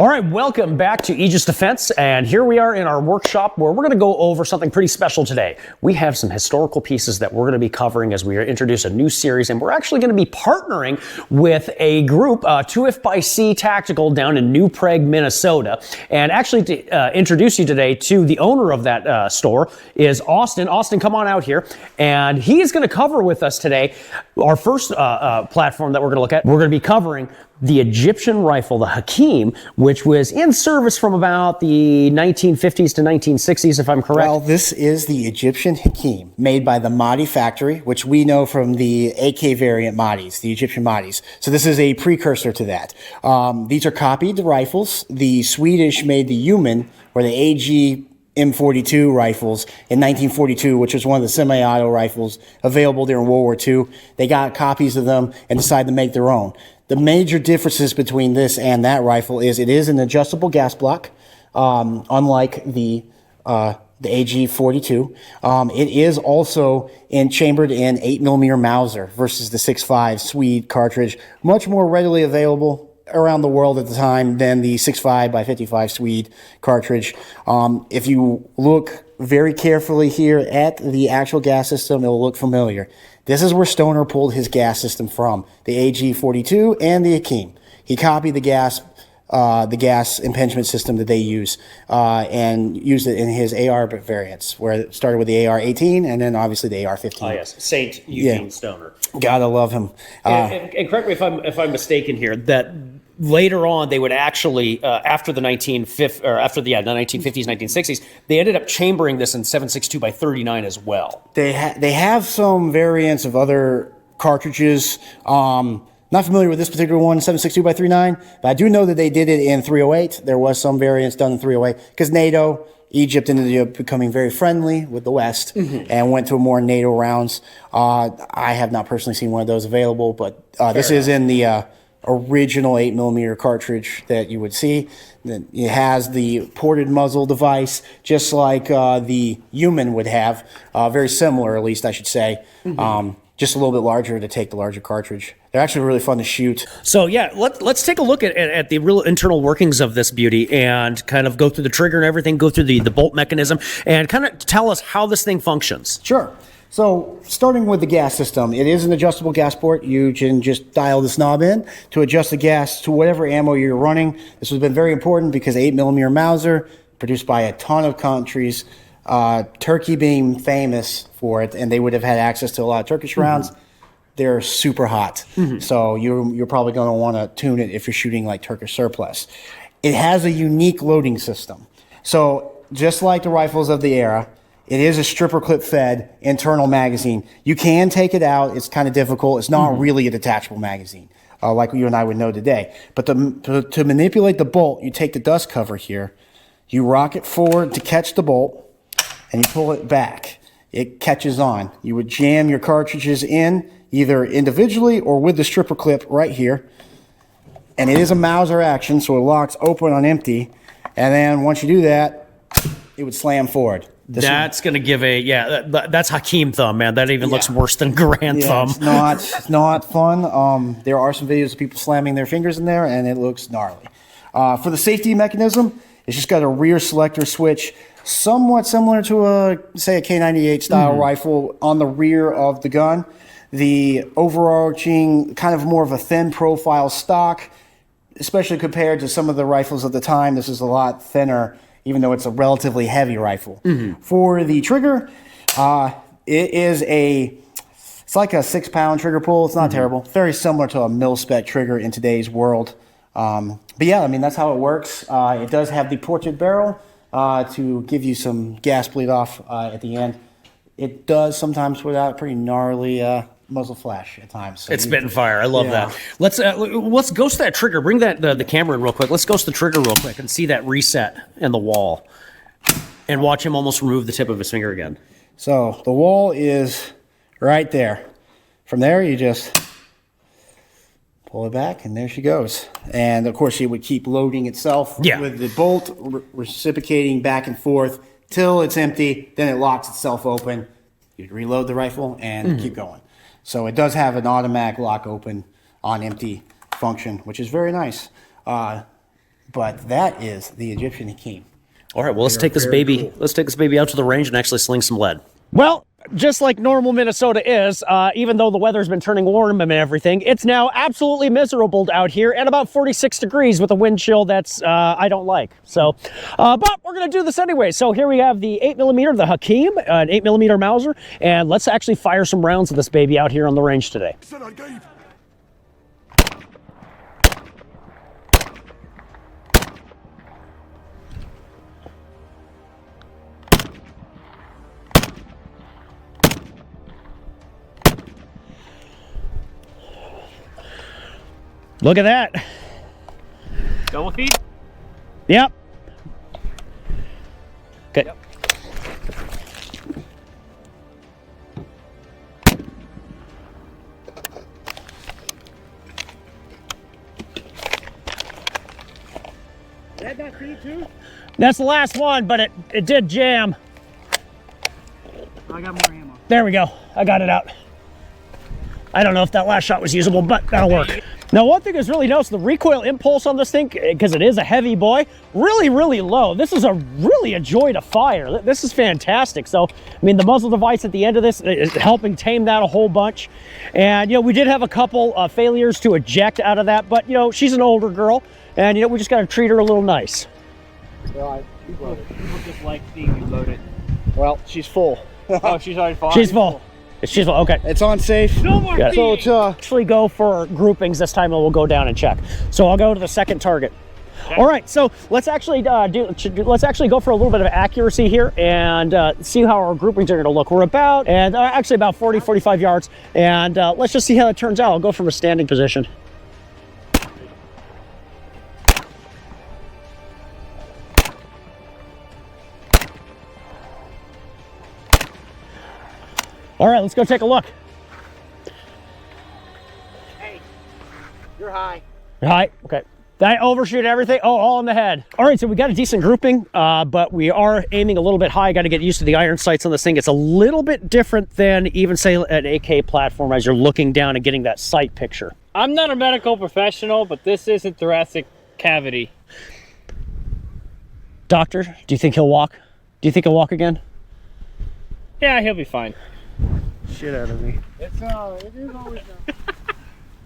All right, welcome back to Aegis Defense, and here we are in our workshop where we're going to go over something pretty special today. We have some historical pieces that we're going to be covering as we introduce a new series, and we're actually going to be partnering with a group, 2F Tactical, down in New Prague, Minnesota. And actually, to introduce you today to the owner of that store is Austin. Austin, come on out here, and he is going to cover with us today our first platform that we're going to look at. We're going to be covering the Egyptian rifle, the Hakim, which was in service from about the 1950s to 1960s, if I'm correct. Well, this is the Egyptian Hakim, made by the Mahdi factory, which we know from the AK variant Mahdis, the Egyptian Mahdis. So this is a precursor to that. These are copied rifles. The Swedish made the Human, or the AG M42 rifles in 1942, which was one of the semi-auto rifles available during World War II. They got copies of them and decided to make their own. The major differences between this and that rifle is it is an adjustable gas block, unlike the AG-42. It is also chambered in 8mm Mauser versus the 6.5 Swede cartridge, much more readily available around the world at the time than the 6.5 by 55 Swede cartridge. If you look very carefully here at the actual gas system, it'll look familiar. This is where Stoner pulled his gas system from, the AG-42 and the Hakim. He copied the gas impingement system that they use and used it in his AR variants, where it started with the AR-18 and then obviously the AR-15. Oh, yes, Saint Eugene Stoner. Gotta love him. And correct me if I'm mistaken here, that later on they would actually, after the 1950s, 1960s, they ended up chambering this in 7.62 by 39 as well. They have some variants of other cartridges. Not familiar with this particular one, 7.62 by 39, but I do know that they did it in 308. There was some variants done in 308 because NATO, Egypt ended up becoming very friendly with the West and went to more NATO rounds. I have not personally seen one of those available, but this is in the original 8mm cartridge that you would see. It has the ported muzzle device, just like the Human would have, very similar, at least I should say. Just a little bit larger to take the larger cartridge. They're actually really fun to shoot. So yeah, let's take a look at the real internal workings of this beauty and kind of go through the trigger and everything, go through the bolt mechanism, and kind of tell us how this thing functions. Sure. So starting with the gas system, it is an adjustable gas port. You can just dial this knob in to adjust the gas to whatever ammo you're running. This has been very important because 8mm Mauser, produced by a ton of countries, Turkey being famous for it, and they would have had access to a lot of Turkish rounds. They're super hot. So you're probably going to want to tune it if you're shooting like Turkish surplus. It has a unique loading system. So just like the rifles of the era, it is a stripper clip fed internal magazine. You can take it out. It's kind of difficult. It's not really a detachable magazine like you and I would know today. But to manipulate the bolt, you take the dust cover here, you rock it forward to catch the bolt, and you pull it back. It catches on. You would jam your cartridges in either individually or with the stripper clip right here. And it is a Mauser action, so it locks open on empty. And then once you do that, it would slam forward. That's going to give that's Hakim thumb, man. That even looks worse than Grand thumb. It's not fun. There are some videos of people slamming their fingers in there, and it looks gnarly. For the safety mechanism, it's just got a rear selector switch, somewhat similar to say a K98 style rifle on the rear of the gun. The overarching, kind of more of a thin profile stock, especially compared to some of the rifles of the time. This is a lot thinner, even though it's a relatively heavy rifle. For the trigger, it's like a 6-pound trigger pull. It's not terrible. Very similar to a mil-spec trigger in today's world. But yeah, I mean, that's how it works. It does have the ported barrel to give you some gas bleed off at the end. It does sometimes put out pretty gnarly muzzle flash at times. So it's spitting fire. I love that. Let's ghost that trigger. Bring the camera in real quick. Let's ghost the trigger real quick and see that reset in the wall. And watch him almost remove the tip of his finger again. So the wall is right there. From there, you just pull it back, and there she goes. And of course, she would keep loading itself with the bolt reciprocating back and forth till it's empty. Then it locks itself open. You'd reload the rifle and keep going. So it does have an automatic lock open on empty function, which is very nice. But that is the Egyptian Hakim. All right, well, let's They're take this very baby. cool. Let's take this baby out to the range and actually sling some lead. Well, just like normal Minnesota is, even though the weather's been turning warm and everything, it's now absolutely miserable out here at about 46 degrees with a wind chill that's I don't like. So, but we're gonna do this anyway. So here we have the 8mm, the Hakim, an 8mm Mauser, and let's actually fire some rounds of this baby out here on the range today. Lisan Al Gaib. Look at that. Double feed? Yep. Okay. Yep. That got feed too? That's the last one, but it did jam. I got more ammo. There we go. I got it out. I don't know if that last shot was usable, but that'll work. Now, one thing is really notice the recoil impulse on this thing, because it is a heavy boy, really, really low. This is really a joy to fire. This is fantastic. So, I mean, the muzzle device at the end of this is helping tame that a whole bunch. And, you know, we did have a couple failures to eject out of that, but, you know, she's an older girl, and, you know, we just got to treat her a little nice. Well, people just like seeing you load it. Well, she's full. Oh, she's already full. She's full. She's full. Okay. It's on safe. No more Got it. So feeding. it's Actually go for groupings this time, and we'll go down and check. So I'll go to the second target. Okay. All right, so let's actually let's actually go for a little bit of accuracy here and see how our groupings are going to look. We're about actually about 40-45 yards, and let's just see how it turns out. I'll go from a standing position. All right, let's go take a look. Hey, you're high. Hi. Okay. Did I overshoot everything? Oh, all in the head. All right, so we got a decent grouping, but we are aiming a little bit high. Got to get used to the iron sights on this thing. It's a little bit different than even, say, an AK platform as you're looking down and getting that sight picture. I'm not a medical professional, but this isn't thoracic cavity. Doctor, do you think he'll walk? Do you think he'll walk again? Yeah, he'll be fine. Shit out of me. It is always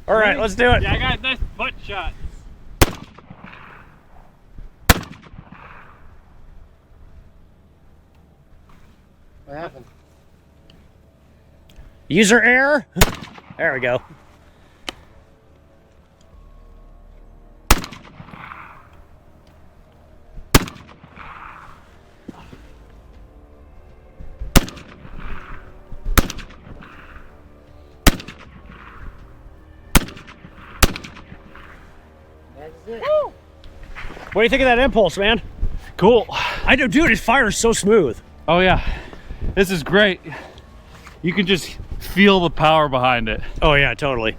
All right, let's do it. Yeah, I got this butt shot. What happened? User error. There we go. What do you think of that impulse, man? Cool. I know, dude, it fires so smooth. Oh yeah, this is great. You can just feel the power behind it. Oh yeah, totally.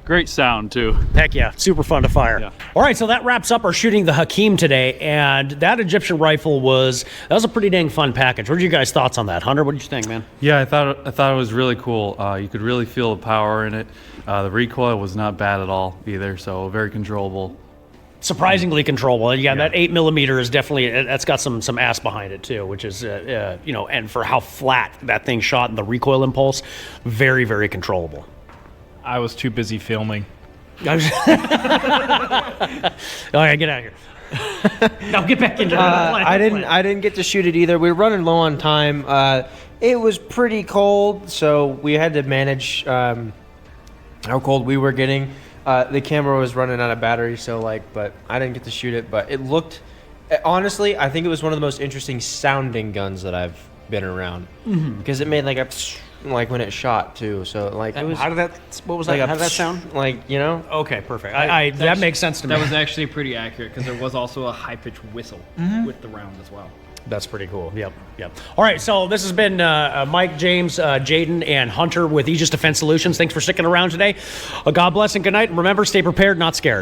Great sound too. Heck yeah, super fun to fire. Yeah. All right, so that wraps up our shooting the Hakim today, and that Egyptian rifle was a pretty dang fun package. What are you guys' thoughts on that, Hunter? What did you think, man? Yeah, I thought it was really cool. You could really feel the power in it. The recoil was not bad at all either, so very controllable. Surprisingly controllable. Yeah, that 8mm is definitely, that's got some ass behind it too, which is you know, and for how flat that thing shot and the recoil impulse, very, very controllable. I was too busy filming. All right, get out of here. No, get back into it. I didn't get to shoot it either. We were running low on time. It was pretty cold, so we had to manage how cold we were getting. The camera was running out of battery, but I didn't get to shoot it. But it looked, honestly, I think it was one of the most interesting sounding guns that I've been around, because it made like when it shot too. So it was. How did that? What was that? How did that sound? You know. Okay, perfect. That makes sense to me. That was actually pretty accurate because there was also a high-pitched whistle with the round as well. That's pretty cool. Yep. All right, so this has been Mike, James, Jaden, and Hunter with Aegis Defense Solutions. Thanks for sticking around today. God bless and good night. And remember, stay prepared, not scared.